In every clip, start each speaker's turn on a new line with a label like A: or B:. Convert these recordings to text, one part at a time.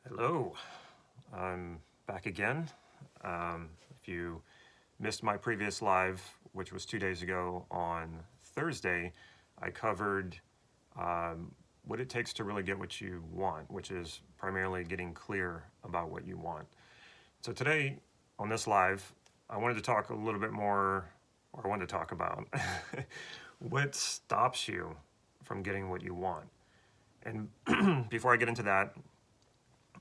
A: Hello, I'm back again. If you missed my previous live, which was 2 days ago on Thursday, I covered what it takes to really get what you want, which is primarily getting clear about what you want. So today on this live, I wanted to talk a little bit more, or I wanted to talk about what stops you from getting what you want. And before I get into that,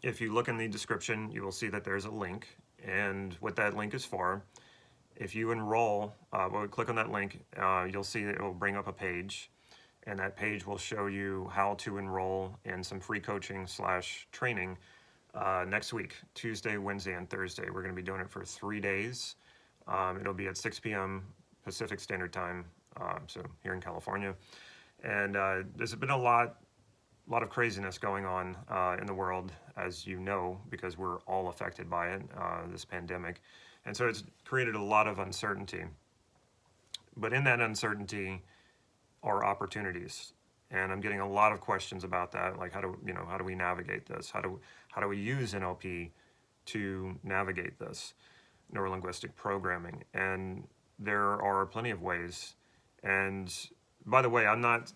A: if you look in the description, you will see that there's a link, and what that link is for, if you enroll, click on that link, you'll see that it will bring up a page, and that page will show you how to enroll in some free coaching slash training next week, Tuesday, Wednesday, and Thursday. We're going to be doing it for 3 days. It'll be at 6 p.m. Pacific Standard Time, so here in California. And there's been a lot of craziness going on in the world, as you know, because we're all affected by it, this pandemic. And so it's created a lot of uncertainty. But in that uncertainty are opportunities. And I'm getting a lot of questions about that, like how do we navigate this? How do we use NLP to navigate this, neuro-linguistic programming? And there are plenty of ways. And by the way, I'm not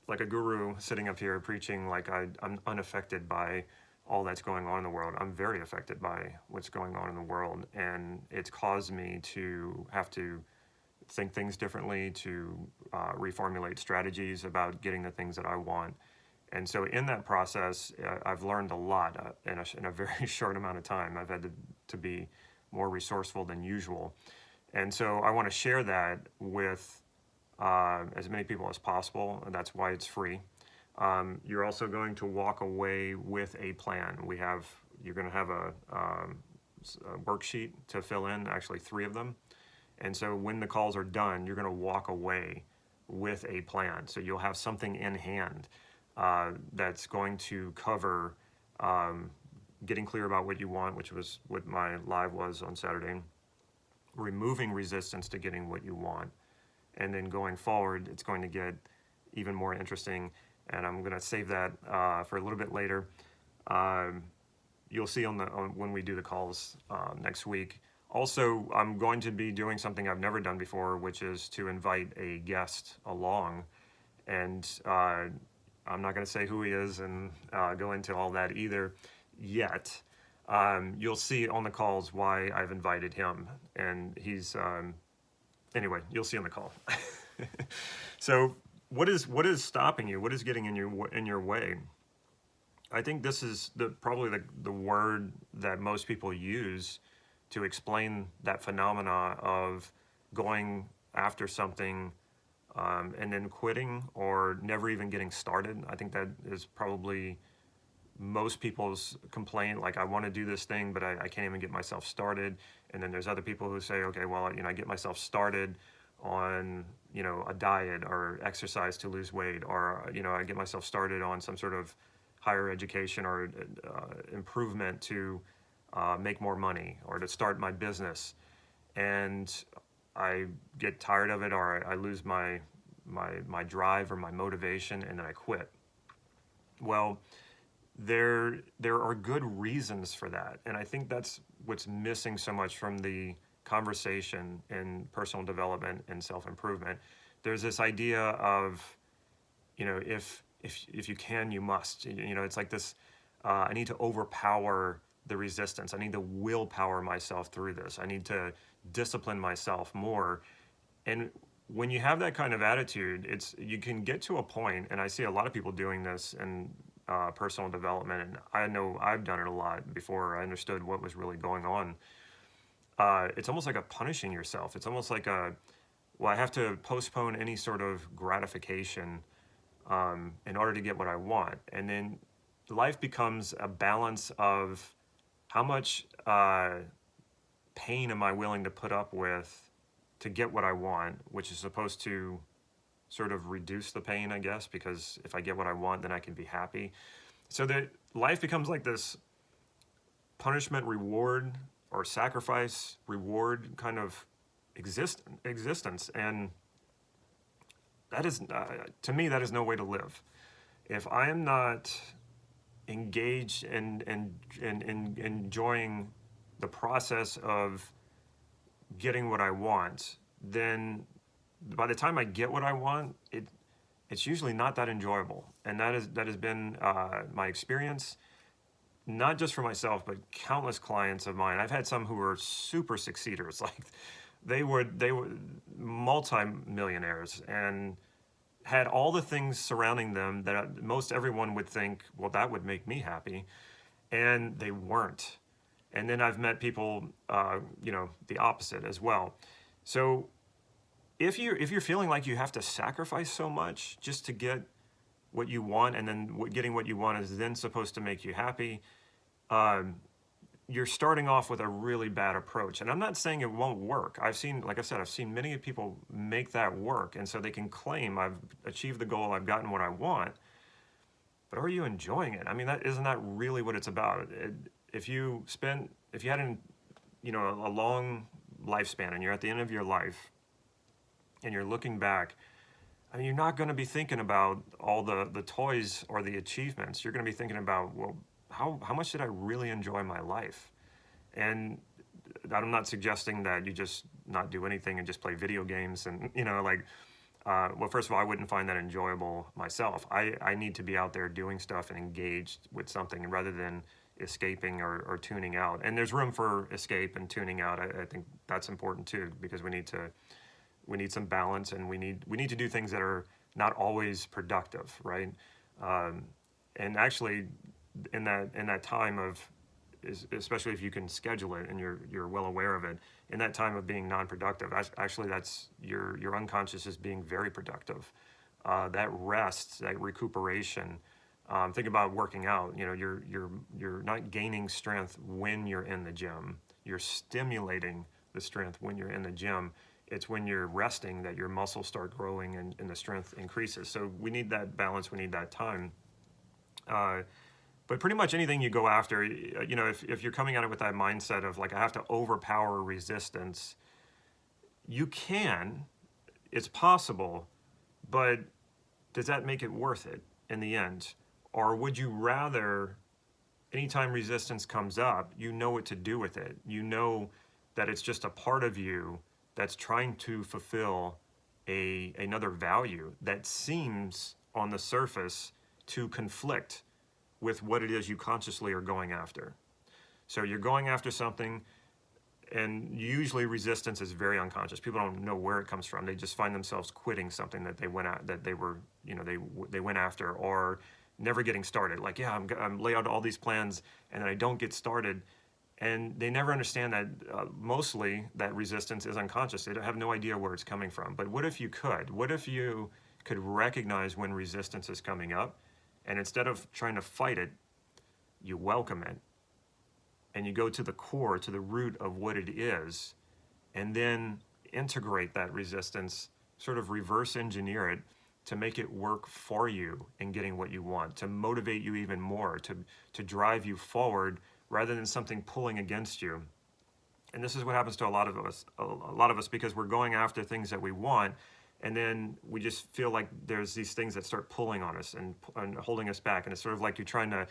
A: like a guru sitting up here preaching like I'm unaffected by all that's going on in the world. I'm very affected by what's going on in the world, and it's caused me to have to think things differently, to reformulate strategies about getting the things that I want. And so in that process, I've learned a lot in a very short amount of time. I've had to be more resourceful than usual. And so I want to share that with as many people as possible, and that's why it's free. You're also going to walk away with a plan. You're going to have a worksheet to fill in, actually 3 of them. And so when the calls are done, you're going to walk away with a plan. So you'll have something in hand that's going to cover getting clear about what you want, which was what my live was on Saturday, removing resistance to getting what you want. And then going forward, it's going to get even more interesting, and I'm going to save that for a little bit later. You'll see when we do the calls next week. Also, I'm going to be doing something I've never done before, which is to invite a guest along. And I'm not going to say who he is and go into all that either yet. You'll see on the calls why I've invited him, and he's anyway, you'll see on the call. So what is stopping you? What is getting in your way? I think this is probably the word that most people use to explain that phenomena of going after something and then quitting or never even getting started. I think that is probably most people's complaint, like I want to do this thing, but I can't even get myself started. And then there's other people who say, okay, well, I get myself started on, a diet or exercise to lose weight, or, I get myself started on some sort of higher education or improvement to make more money or to start my business. And I get tired of it, or I lose my drive or my motivation, and then I quit. Well, there are good reasons for that, and I think that's what's missing so much from the conversation in personal development and self-improvement. There's this idea of, if you can, you must. It's like this. I need to overpower the resistance. I need to willpower myself through this. I need to discipline myself more. And when you have that kind of attitude, you can get to a point, and I see a lot of people doing this in personal development, and I know I've done it a lot before I understood what was really going on. It's almost like a punishing yourself. It's almost like I have to postpone any sort of gratification in order to get what I want. And then life becomes a balance of how much pain am I willing to put up with to get what I want, which is supposed to sort of reduce the pain, I guess, because if I get what I want, then I can be happy. So that life becomes like this punishment reward or sacrifice reward kind of existence. And that is, to me, that is no way to live. If I am not engaged and enjoying the process of getting what I want, then by the time I get what I want, it's usually not that enjoyable. And that has been my experience, not just for myself, but countless clients of mine. I've had some who were super succeeders, like they were multi-millionaires and had all the things surrounding them that most everyone would think, well, that would make me happy, and they weren't. And then I've met people, the opposite as well. So if you're feeling like you have to sacrifice so much just to get what you want, and then getting what you want is then supposed to make you happy, you're starting off with a really bad approach. And I'm not saying it won't work. Like I said, I've seen many people make that work, and so they can claim I've achieved the goal, I've gotten what I want. But are you enjoying it? I mean, isn't that really what it's about? If you had a long lifespan and you're at the end of your life and you're looking back, I mean, you're not going to be thinking about all the toys or the achievements. You're going to be thinking about, well, how much did I really enjoy my life? And I'm not suggesting that you just not do anything and just play video games and, well, first of all, I wouldn't find that enjoyable myself. I need to be out there doing stuff and engaged with something rather than escaping or tuning out. And there's room for escape and tuning out. I think that's important too, because we need some balance, and we need to do things that are not always productive, right? And actually, in that time of, especially if you can schedule it and you're well aware of it, in that time of being non-productive, actually that's your unconscious is being very productive. That rest, that recuperation. Think about working out. You're not gaining strength when you're in the gym. You're stimulating the strength when you're in the gym. It's when you're resting that your muscles start growing and the strength increases. So we need that balance. We need that time. But pretty much anything you go after, if you're coming at it with that mindset of like, I have to overpower resistance, you can, it's possible, but does that make it worth it in the end? Or would you rather, anytime resistance comes up, you know what to do with it. You know that it's just a part of you that's trying to fulfill another value that seems on the surface to conflict with what it is you consciously are going after. So you're going after something, and usually resistance is very unconscious. People don't know where it comes from. They just find themselves quitting something that they went at, that they were, they went after, or never getting started. Like, yeah, I'm lay out all these plans, and then I don't get started. And they never understand that mostly that resistance is unconscious. They have no idea where it's coming from. But what if you could? What if you could recognize when resistance is coming up, and instead of trying to fight it, you welcome it, and you go to the core, to the root of what it is, and then integrate that resistance, sort of reverse engineer it to make it work for you in getting what you want, to motivate you even more, to drive you forward rather than something pulling against you. And this is what happens to a lot of us, because we're going after things that we want, and then we just feel like there's these things that start pulling on us and holding us back. And it's sort of like you're trying to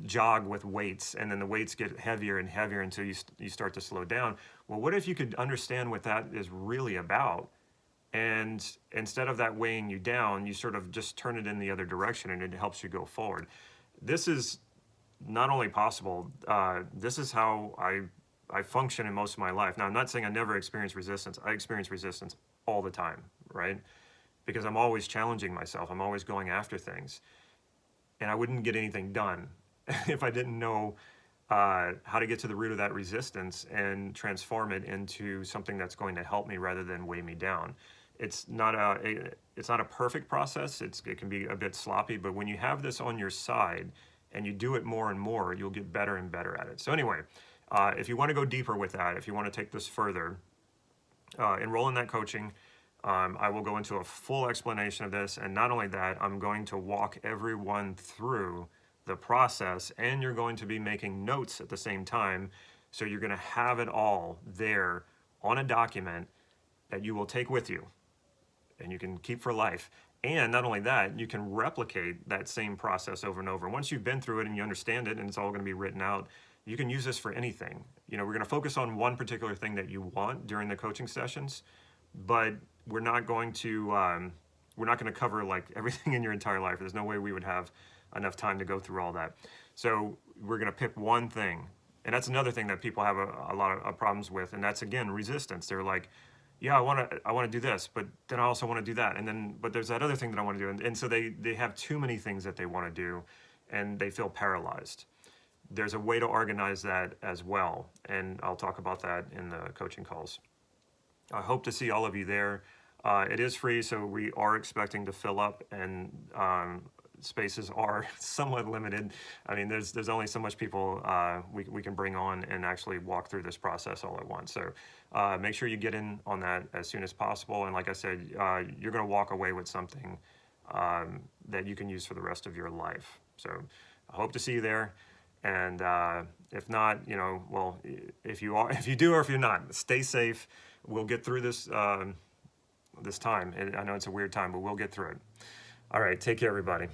A: jog with weights, and then the weights get heavier and heavier until you start to slow down. Well, what if you could understand what that is really about? And instead of that weighing you down, you sort of just turn it in the other direction, and it helps you go forward. This is not only possible, this is how I function in most of my life. Now, I'm not saying I never experience resistance. I experience resistance all the time, right? Because I'm always challenging myself. I'm always going after things. And I wouldn't get anything done if I didn't know how to get to the root of that resistance and transform it into something that's going to help me rather than weigh me down. It's not a perfect process. It can be a bit sloppy, but when you have this on your side and you do it more and more, you'll get better and better at it. So anyway, if you want to go deeper with that, if you want to take this further, enroll in that coaching. I will go into a full explanation of this, and not only that, I'm going to walk everyone through the process, and you're going to be making notes at the same time, so you're going to have it all there on a document that you will take with you and you can keep for life. And not only that, you can replicate that same process over and over. Once you've been through it and you understand it and it's all going to be written out, you can use this for anything. You know, we're going to focus on one particular thing that you want during the coaching sessions, but we're not going to cover like everything in your entire life. There's no way we would have enough time to go through all that. So we're going to pick one thing. And that's another thing that people have a lot of problems with. And that's, again, resistance. They're like, yeah, I want to do this, but then I also want to do that. And then, but there's that other thing that I want to do. And so they have too many things that they want to do and they feel paralyzed. There's a way to organize that as well. And I'll talk about that in the coaching calls. I hope to see all of you there. It is free, so we are expecting to fill up, and spaces are somewhat limited. I mean, there's only so much people we can bring on and actually walk through this process all at once. So make sure you get in on that as soon as possible. And like I said, you're going to walk away with something that you can use for the rest of your life. So I hope to see you there. And if not, you know, well, if you do or if you're not, stay safe. We'll get through this this time. I know it's a weird time, but we'll get through it. All right, take care, everybody.